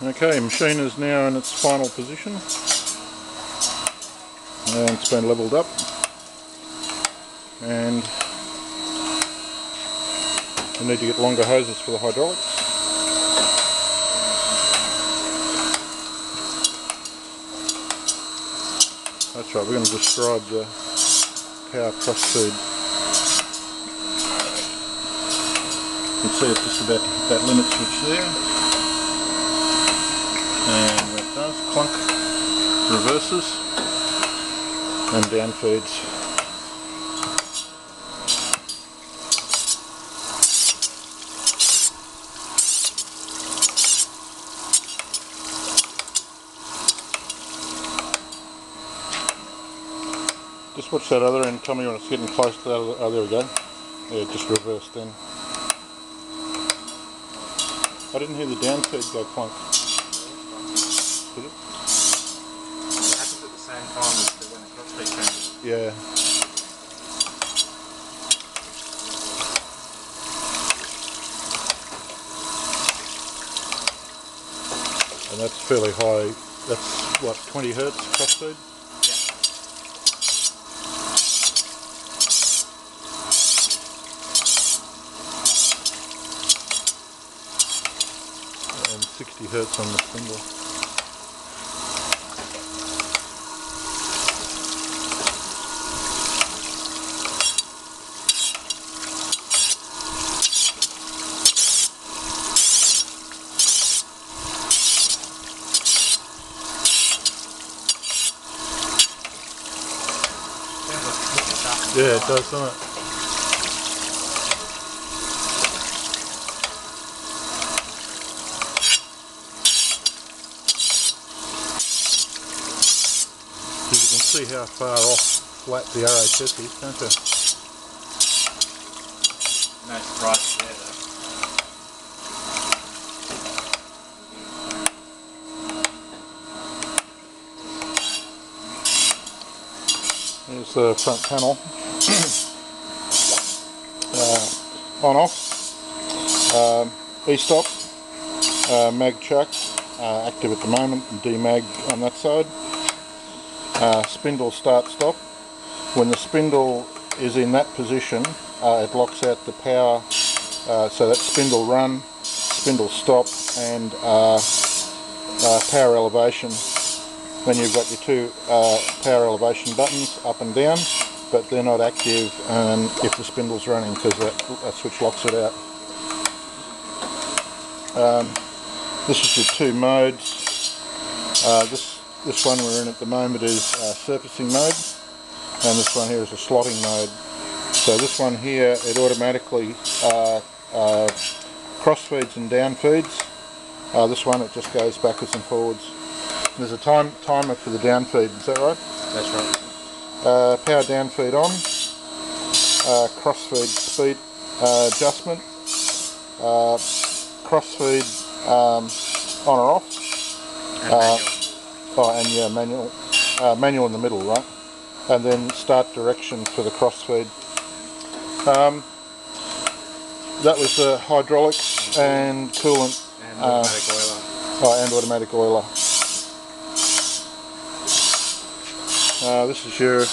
Okay, machine is now in its final position and it's been levelled up, and we need to get longer hoses for the hydraulics. That's right, we're going to describe the power cross feed. You can see it's just about to hit that limit switch there. And when it does, clunk, reverses and down feeds. Just watch that other end, tell me when it's getting close to that other, oh there we go. Yeah, just reversed then. I didn't hear the down feed go clunk. Did it? It happens at the same time as when the cross feed changes. Yeah. And that's fairly high. That's what, 20 hertz cross feed? Yeah. And 60 hertz on the spindle. Yeah, it does, doesn't it? You can see how far off flat the RHS is, can't you? No surprise there though. Here's the front panel. On off, e-stop, mag chuck, active at the moment, demag on that side, spindle start stop. When the spindle is in that position, it locks out the power, so that's spindle run, spindle stop and power elevation. Then you've got your two power elevation buttons up and down, but they're not active if the spindle's running because that switch locks it out. This is your two modes. This one we're in at the moment is surfacing mode, and this one here is a slotting mode. So this one here, it automatically cross feeds and down feeds. This one it just goes backwards and forwards. There's a timer for the down feed, is that right? That's right. Power down feed on, cross feed speed adjustment, cross feed on or off, and yeah, manual in the middle, right? And then start direction for the cross feed. That was the hydraulics and coolant and automatic oiler. And automatic oiler. This is your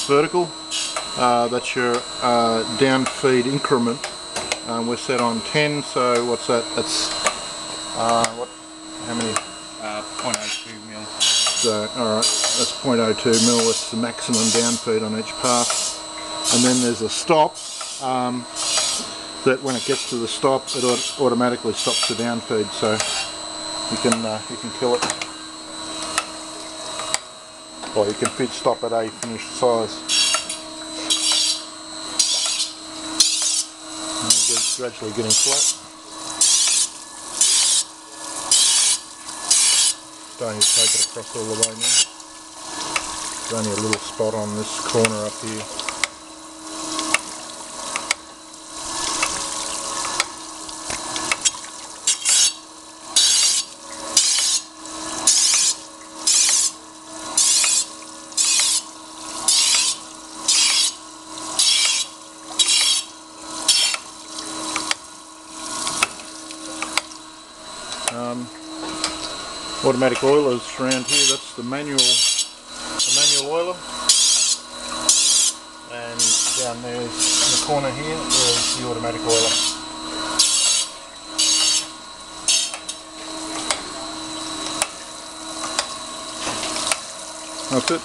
vertical, that's your down feed increment. We're set on 10, so what's that? That's, how many? 0.02 mil. So, alright, that's 0.02 mil, that's the maximum down feed on each pass. And then there's a stop, that when it gets to the stop, it automatically stops the down feed, so you can kill it. Or you can fit stop at a finished size. And it's gradually getting flat. Don't need to take it across all the way now. There's only a little spot on this corner up here. automatic oilers around here. That's the manual oiler, and down there in the corner here is the automatic oiler. That's it.